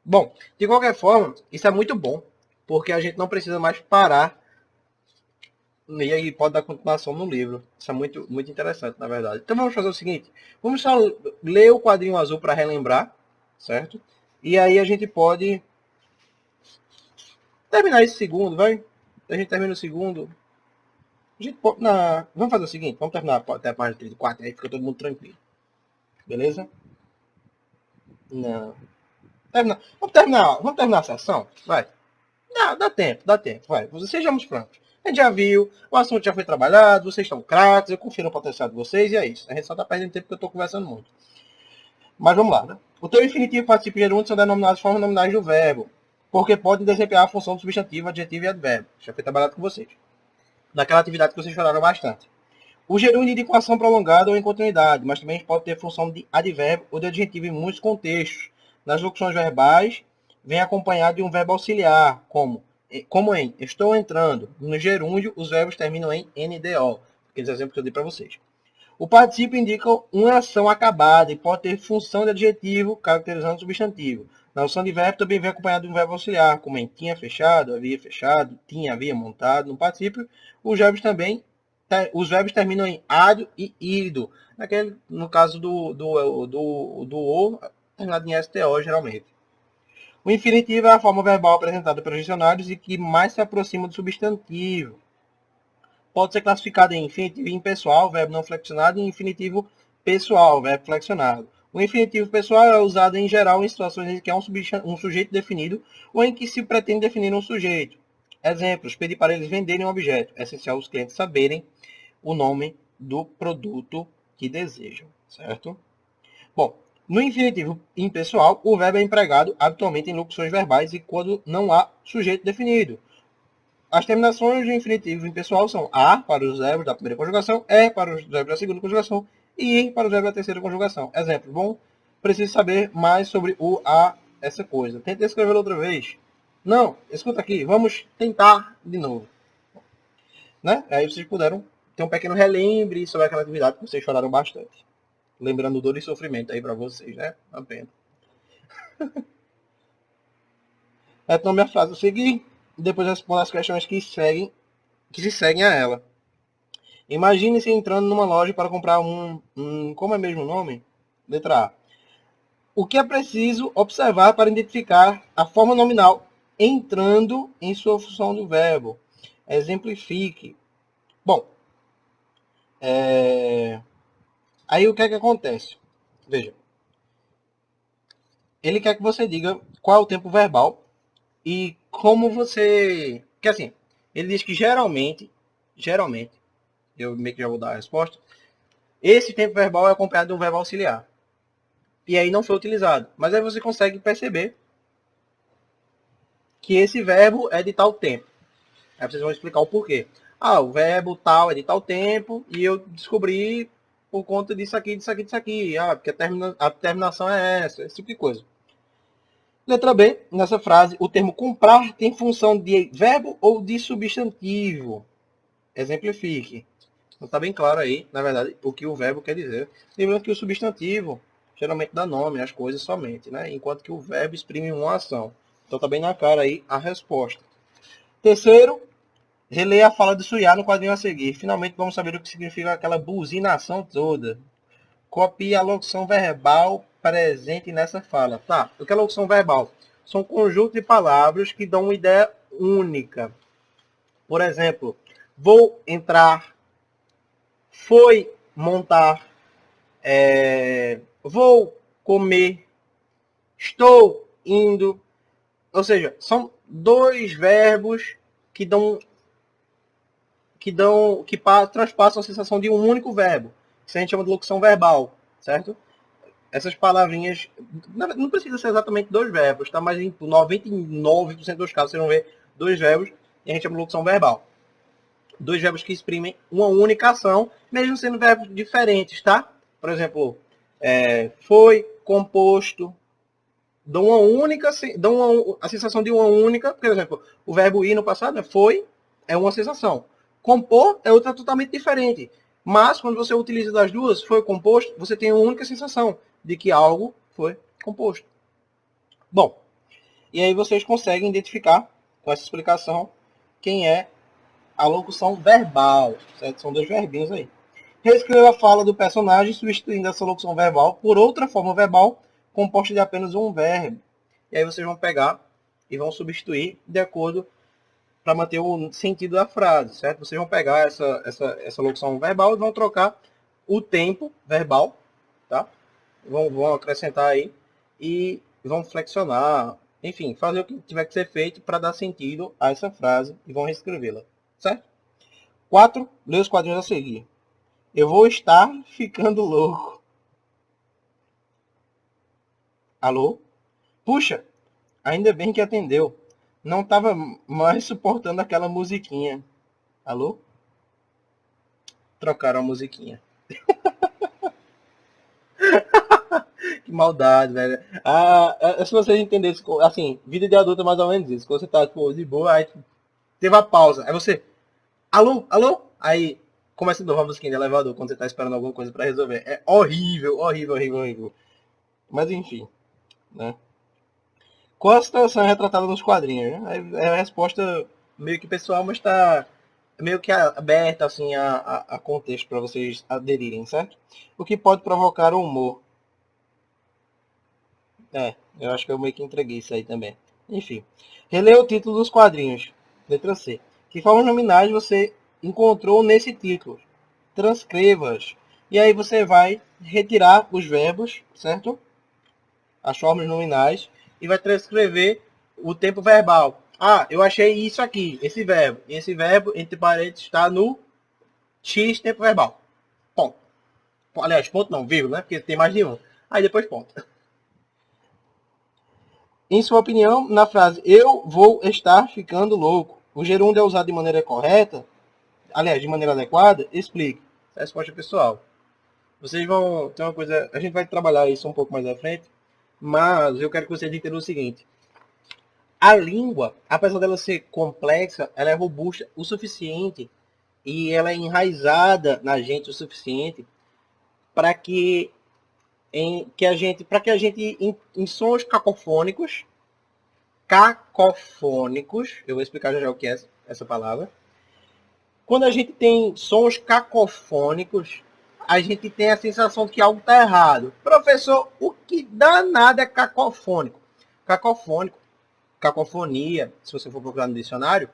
Speaker 1: Bom, de qualquer forma, isso é muito bom, porque a gente não precisa mais parar e aí pode dar continuação no livro. Isso é muito, muito interessante, na verdade. Então vamos fazer o seguinte: vamos só ler o quadrinho azul para relembrar, certo? E aí a gente pode terminar esse segundo, vai? A gente termina o segundo. A gente pode, vamos fazer o seguinte: vamos terminar até a página 34, aí fica todo mundo tranquilo. Beleza? Não. Vamos terminar a sessão? Vai. Dá tempo, vai. Sejamos francos. A gente já viu, o assunto já foi trabalhado, vocês estão craques, eu confio no potencial de vocês e é isso. A gente só está perdendo tempo porque eu estou conversando muito. Mas vamos lá, né? O termo infinitivo, particípio e gerúndio são denominados formas nominais do verbo, porque podem desempenhar a função do substantivo, adjetivo e advérbio. Já foi trabalhado com vocês. Naquela atividade que vocês falaram bastante. O gerúndio indica uma ação prolongada ou em continuidade, mas também pode ter função de advérbio ou de adjetivo em muitos contextos. Nas locuções verbais, vem acompanhado de um verbo auxiliar, como em estou entrando. No gerúndio, os verbos terminam em NDO, aqueles exemplos que eu dei para vocês. O particípio indica uma ação acabada e pode ter função de adjetivo, caracterizando o substantivo. Na noção de verbo também vem acompanhado de um verbo auxiliar, como em tinha fechado, tinha, havia montado. No particípio, os verbos terminam em ado e ido. No caso do o, terminado em STO, geralmente. O infinitivo é a forma verbal apresentada pelos dicionários e que mais se aproxima do substantivo. Pode ser classificado em infinitivo impessoal, verbo não flexionado, e infinitivo pessoal, verbo flexionado. O infinitivo pessoal é usado em geral em situações em que há um sujeito definido ou em que se pretende definir um sujeito. Exemplos: pedir para eles venderem um objeto. É essencial os clientes saberem o nome do produto que desejam, certo? Bom, No infinitivo impessoal, o verbo é empregado habitualmente em locuções verbais e quando não há sujeito definido. As terminações do infinitivo impessoal são a para os verbos da primeira conjugação, para os verbos da segunda conjugação e para os verbos da terceira conjugação. Exemplo, bom, preciso saber mais sobre o a, essa coisa. Tenta escrever outra vez. Não, escuta aqui, vamos tentar de novo. Né? Aí vocês puderam ter um pequeno relembre sobre aquela atividade que vocês choraram bastante. Lembrando dor e sofrimento aí para vocês, né? Uma pena. Retome a frase a seguir e depois responda as questões que se seguem a ela. Imagine-se entrando numa loja para comprar como é mesmo o nome? Letra A. O que é preciso observar para identificar a forma nominal entrando em sua função do verbo? Exemplifique. Bom, aí o que é que acontece? Veja. Ele quer que você diga qual é o tempo verbal e como você... Porque assim, ele diz que geralmente, eu meio que já vou dar a resposta, esse tempo verbal é acompanhado de um verbo auxiliar. E aí não foi utilizado. Mas aí você consegue perceber que esse verbo é de tal tempo. Aí vocês vão explicar o porquê. Ah, o verbo tal é de tal tempo e eu descobri por conta disso aqui, disso aqui, disso aqui. Ah, porque a terminação é essa, esse tipo de coisa. Letra B, nessa frase, o termo comprar tem função de verbo ou de substantivo. Exemplifique. Não está bem claro aí, na verdade, o que o verbo quer dizer. Lembrando que o substantivo geralmente dá nome às coisas somente, né? Enquanto que o verbo exprime uma ação. Então está bem na cara aí a resposta. Terceiro, releia a fala de Suyá no quadrinho a seguir. Finalmente vamos saber o que significa aquela buzinação toda. Copie a locução verbal presente nessa fala. Tá, o que é locução verbal? São um conjunto de palavras que dão uma ideia única. Por exemplo, vou entrar, foi montar, vou comer, estou indo. Ou seja, são dois verbos que transpassam a sensação de um único verbo. Isso a gente chama de locução verbal, certo? Essas palavrinhas, não precisa ser exatamente dois verbos, tá? Mas em 99% dos casos vocês vão ver dois verbos e a gente chama de locução verbal. Dois verbos que exprimem uma única ação, mesmo sendo verbos diferentes, tá? Por exemplo, foi, composto, dão a sensação de uma única, por exemplo, o verbo ir no passado foi, é uma sensação. Compor é outra totalmente diferente. Mas, quando você utiliza das duas, foi composto, você tem uma única sensação de que algo foi composto. Bom, e aí vocês conseguem identificar, com essa explicação, quem é a locução verbal, certo? São dois verbinhos aí. Reescreva a fala do personagem, substituindo essa locução verbal por outra forma verbal, composta de apenas um verbo. E aí vocês vão pegar e vão substituir de acordo para manter o sentido da frase, certo? Vocês vão pegar essa locução verbal e vão trocar o tempo verbal, tá? Vão acrescentar aí e vão flexionar, enfim, fazer o que tiver que ser feito para dar sentido a essa frase e vão reescrevê-la, certo? 4. Lê os quadrinhos a seguir. Eu vou estar ficando louco. Alô? Puxa, ainda bem que atendeu. Não estava mais suportando aquela musiquinha. Alô? Trocaram a musiquinha. Que maldade, velho. Se vocês entendessem, assim, vida de adulto é mais ou menos isso. Quando você tá tipo, de boa, aí teve a pausa. Aí você, alô, alô? Aí começa de novo a musiquinha de elevador quando você tá esperando alguma coisa para resolver. É horrível, horrível, horrível, horrível. Mas enfim, né? Qual a situação retratada nos quadrinhos? Né? É a resposta meio que pessoal, mas está meio que aberta assim, a contexto para vocês aderirem, certo? O que pode provocar o humor. Eu acho que eu meio que entreguei isso aí também. Enfim. Releia o título dos quadrinhos. Letra C. Que formas nominais você encontrou nesse título? Transcreva-as. E aí você vai retirar os verbos, certo? As formas nominais. E vai transcrever o tempo verbal. Ah, eu achei isso aqui, esse verbo. E esse verbo, entre parênteses, está no X tempo verbal. Ponto. Aliás, ponto não, vírgula, né? Porque tem mais de um. Aí depois ponto. Em sua opinião, na frase eu vou estar ficando louco, o gerúndio é usado de maneira correta? Aliás, de maneira adequada? Explique. Essa é a resposta pessoal. Vocês vão ter uma coisa... A gente vai trabalhar isso um pouco mais à frente, mas eu quero que vocês entendam o seguinte. A língua, apesar dela ser complexa, ela é robusta o suficiente e ela é enraizada na gente o suficiente para que para que a gente em sons cacofônicos, eu vou explicar já o que é essa palavra. Quando a gente tem sons cacofônicos, a gente tem a sensação de que algo está errado. Professor, o que danado é cacofônico? Cacofônico, cacofonia, se você for procurar no dicionário,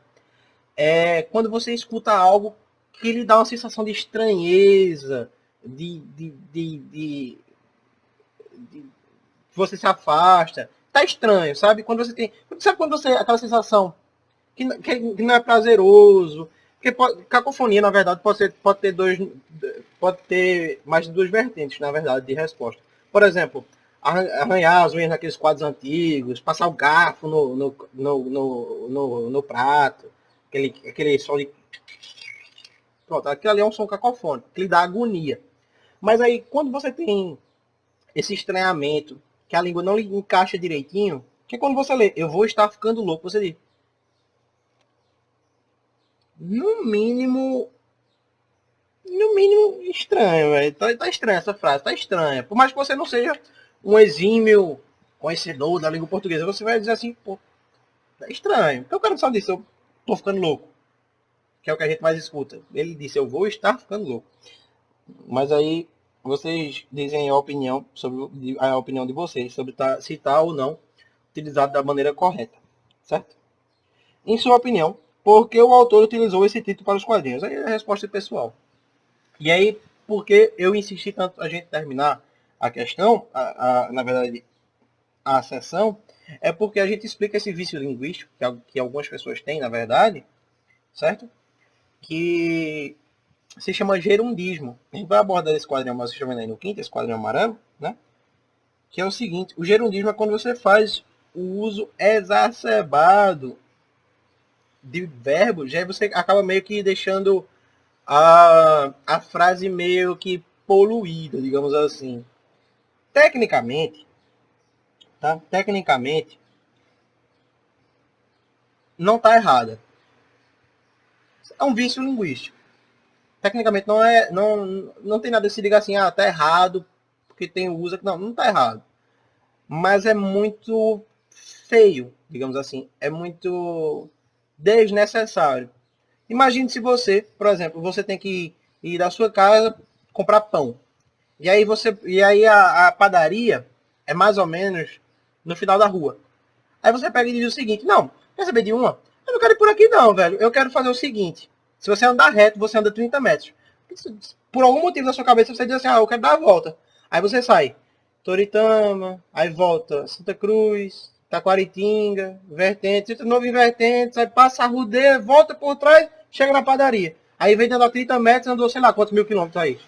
Speaker 1: é quando você escuta algo que lhe dá uma sensação de estranheza, de você se afasta. Tá estranho, sabe? Quando você tem. Sabe quando você. Aquela sensação que não é prazeroso. Porque cacofonia, na verdade, pode ter mais de duas vertentes, na verdade, de resposta. Por exemplo, arranhar as unhas naqueles quadros antigos, passar o garfo no prato, aquele som de. Pronto, aquilo ali é um som cacofônico, que lhe dá agonia. Mas aí, quando você tem esse estranhamento, que a língua não lhe encaixa direitinho, que quando você lê, eu vou estar ficando louco, você diz, no mínimo, estranho, velho. Tá estranha essa frase, tá estranha. Por mais que você não seja um exímio conhecedor da língua portuguesa, você vai dizer assim, pô, tá estranho. Então o cara não sabe disso, eu tô ficando louco. Que é o que a gente mais escuta. Ele disse, eu vou estar ficando louco. Mas aí vocês dizem a opinião de vocês sobre se tá ou não utilizado da maneira correta, certo? Em sua opinião, por que o autor utilizou esse título para os quadrinhos? Aí é a resposta pessoal. E aí, por que eu insisti tanto a gente terminar a questão, na verdade, a sessão, é porque a gente explica esse vício linguístico que algumas pessoas têm, na verdade, certo? Que se chama gerundismo. A gente vai abordar esse quadrinho, mas você está vendo aí no quinto, esse quadrinho amarelo, né? Que é o seguinte, o gerundismo é quando você faz o uso exacerbado de verbos, já você acaba meio que deixando a frase meio que poluída, digamos assim. Tecnicamente, tá? Tecnicamente, não está errada. É um vício linguístico. Tecnicamente não tem nada a se ligar assim, ah, tá errado, porque tem o uso. Não tá errado. Mas é muito feio, digamos assim. É muito desnecessário. Imagine se você, por exemplo, você tem que ir da sua casa comprar pão. E aí a padaria é mais ou menos no final da rua. Aí você pega e diz o seguinte, não, quer saber de uma? Eu não quero ir por aqui não, velho. Eu quero fazer o seguinte. Se você andar reto, você anda 30 metros. Por algum motivo na sua cabeça você diz assim, ah, eu quero dar a volta. Aí você sai. Toritama, aí volta Santa Cruz, Taquaritinga, Vertente, entra novo em Vertente, aí passa a rodeia, volta por trás, chega na padaria. Aí vem de andar 30 metros, andou sei lá quantos mil quilômetros aí.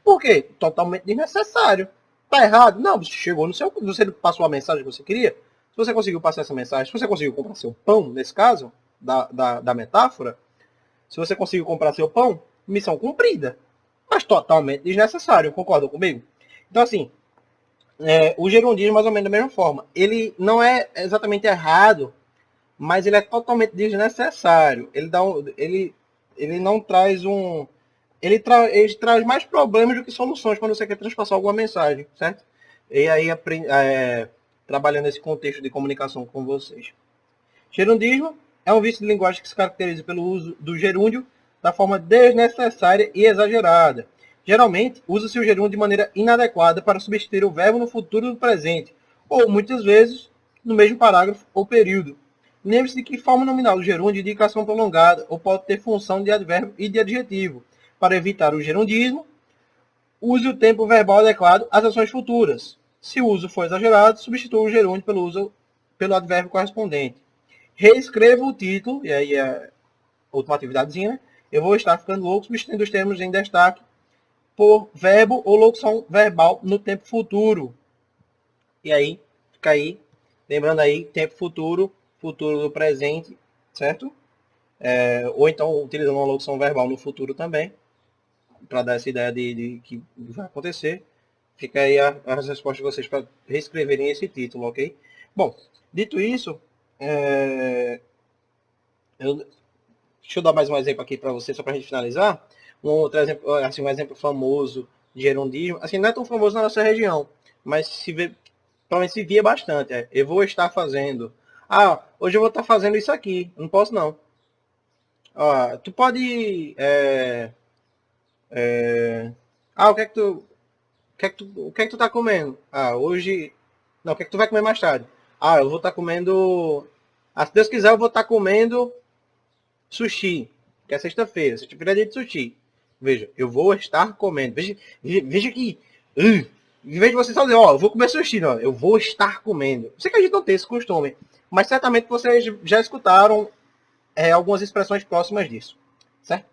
Speaker 1: Por quê? Totalmente desnecessário. Tá errado? Não, você chegou no seu. Você passou a mensagem que você queria. Se você conseguiu passar essa mensagem, se você conseguiu comprar seu pão, nesse caso, da metáfora, se você conseguiu comprar seu pão, missão cumprida. Mas totalmente desnecessário, concordam comigo? Então, assim, o gerundismo, mais ou menos da mesma forma. Ele não é exatamente errado, mas ele é totalmente desnecessário. Ele não traz um. Ele traz mais problemas do que soluções quando você quer transpassar alguma mensagem, certo? E aí, trabalhando nesse contexto de comunicação com vocês. Gerundismo é um vício de linguagem que se caracteriza pelo uso do gerúndio da forma desnecessária e exagerada. Geralmente, usa-se o gerúndio de maneira inadequada para substituir o verbo no futuro do presente, ou muitas vezes no mesmo parágrafo ou período. Lembre-se de que forma nominal do gerúndio indica ação prolongada ou pode ter função de advérbio e de adjetivo. Para evitar o gerundismo, use o tempo verbal adequado às ações futuras. Se o uso for exagerado, substitua o gerúndio pelo advérbio correspondente. Reescreva o título, e aí é a última atividadezinha, né? Eu vou estar ficando louco, substituindo os termos em destaque por verbo ou locução verbal no tempo futuro. E aí, fica aí, lembrando aí, tempo futuro, futuro do presente, certo? Ou então utilizando uma locução verbal no futuro também, para dar essa ideia de que vai acontecer. Fica aí as respostas de vocês para reescreverem esse título, ok? Bom, dito isso, deixa eu dar mais um exemplo aqui para você, só para a gente finalizar. Um outro exemplo, assim, um exemplo famoso de gerundismo, assim, não é tão famoso na nossa região, mas provavelmente se via bastante. Eu vou estar fazendo. Ah, hoje eu vou estar fazendo isso aqui. Não posso não. Tu pode. O que é que tu. O que é que tu tá comendo? Hoje. Não, o que é que tu vai comer mais tarde? Eu vou estar comendo. Se Deus quiser, eu vou estar comendo sushi. Que é sexta-feira. Sexta-feira é dia de sushi. Veja, eu vou estar comendo. Veja que. Em vez de você só dizer, eu vou comer sushi, não. Eu vou estar comendo. Eu sei que a gente não tem esse costume. Mas certamente vocês já escutaram algumas expressões próximas disso. Certo?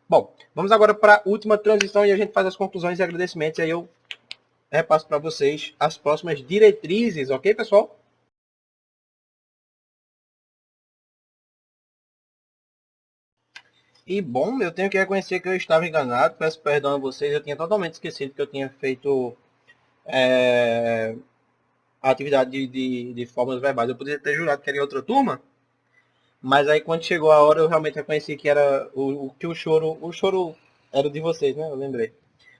Speaker 1: Bom, vamos agora para a última transição e a gente faz as conclusões e agradecimentos. E aí eu repasso para vocês as próximas diretrizes, ok, pessoal? E bom, eu tenho que reconhecer que eu estava enganado, peço perdão a vocês, eu tinha totalmente esquecido que eu tinha feito a atividade de formas verbais. Eu poderia ter jurado que era em outra turma, mas aí quando chegou a hora eu realmente reconheci que era que o choro era de vocês, né? Eu lembrei.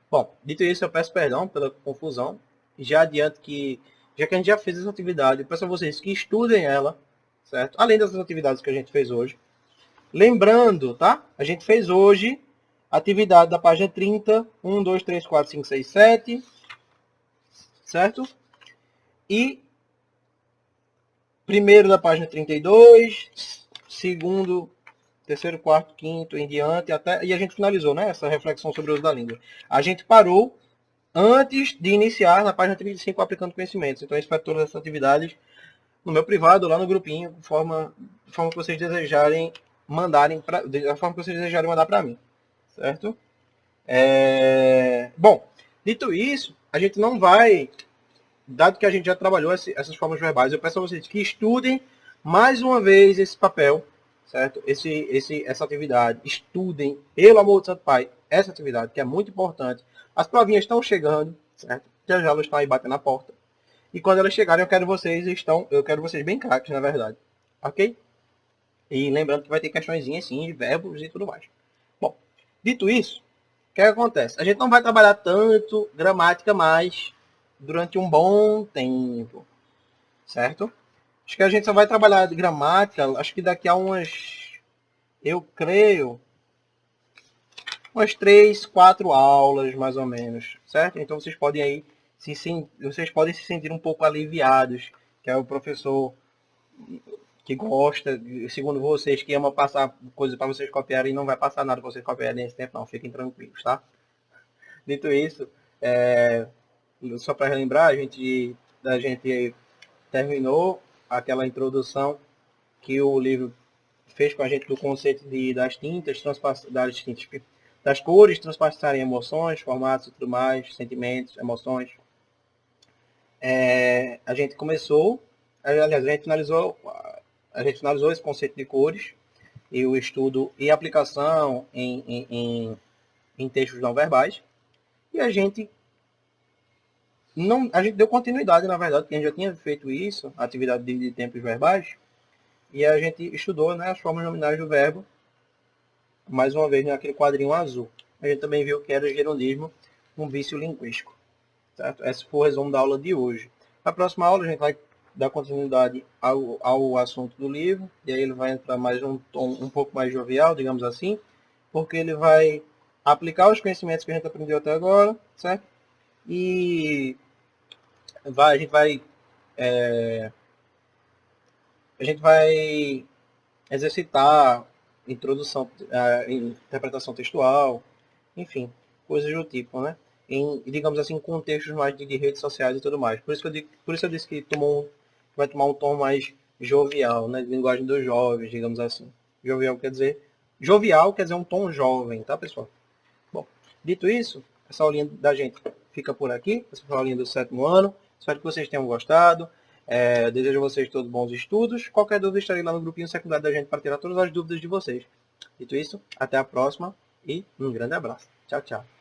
Speaker 1: Bom, dito isso, eu peço perdão pela confusão. Já adianto que, já que a gente já fez essa atividade, eu peço a vocês que estudem ela, certo? Além das atividades que a gente fez hoje. Lembrando, tá? A gente fez hoje a atividade da página 30, 1, 2, 3, 4, 5, 6, 7, certo? E primeiro da página 32, segundo, terceiro, quarto, quinto, em diante, e a gente finalizou, né? Essa reflexão sobre o uso da língua. A gente parou antes de iniciar na página 35 aplicando conhecimentos. Então, eu espero todas essas atividades no meu privado, lá no grupinho, de forma que vocês desejarem da forma que vocês desejarem mandar para mim, certo? Bom, dito isso, a gente não vai, dado que a gente já trabalhou essas formas verbais, eu peço a vocês que estudem mais uma vez esse papel, certo? Essa atividade, estudem, pelo amor do Santo Pai, essa atividade, que é muito importante. As provinhas estão chegando, certo? Já elas estão aí batendo na porta. E quando elas chegarem, eu quero vocês bem craques, na verdade. Ok? E lembrando que vai ter questõezinhas, sim, de verbos e tudo mais. Bom, dito isso, o que acontece? A gente não vai trabalhar tanto gramática mais durante um bom tempo, certo? Acho que a gente só vai trabalhar gramática, acho que daqui a eu creio, umas 3, 4 aulas, mais ou menos, certo? Então vocês podem aí vocês podem se sentir um pouco aliviados, que é o professor que gosta, segundo vocês, que ama passar coisas para vocês copiarem e não vai passar nada para vocês copiarem nesse tempo, não. Fiquem tranquilos, tá? Dito isso, só para relembrar, a gente terminou aquela introdução que o livro fez com a gente do conceito das tintas, das cores transpassarem emoções, formatos e tudo mais, sentimentos, emoções. A gente começou, aliás, a gente finalizou esse conceito de cores e o estudo e aplicação em textos não verbais. E a gente deu continuidade, na verdade, porque a gente já tinha feito isso, a atividade de tempos verbais, e a gente estudou, né, as formas nominais do verbo, mais uma vez naquele quadrinho azul. A gente também viu que era o gerundismo, um vício linguístico. Certo? Esse foi o resumo da aula de hoje. Na próxima aula a gente vai dar continuidade ao assunto do livro, e aí ele vai entrar mais um tom um pouco mais jovial, digamos assim, porque ele vai aplicar os conhecimentos que a gente aprendeu até agora, certo? E a gente vai exercitar introdução, interpretação textual, enfim, coisas do tipo, né? Digamos assim, contextos mais de redes sociais e tudo mais. Por isso eu disse que vai tomar um tom mais jovial, né? De linguagem dos jovens, digamos assim. Jovial quer dizer um tom jovem, tá, pessoal? Bom, dito isso, essa aulinha da gente fica por aqui. Essa foi a aulinha do 7º ano. Espero que vocês tenham gostado. Desejo a vocês todos bons estudos. Qualquer dúvida, estarei lá no grupinho secundário da gente para tirar todas as dúvidas de vocês. Dito isso, até a próxima e um grande abraço. Tchau, tchau.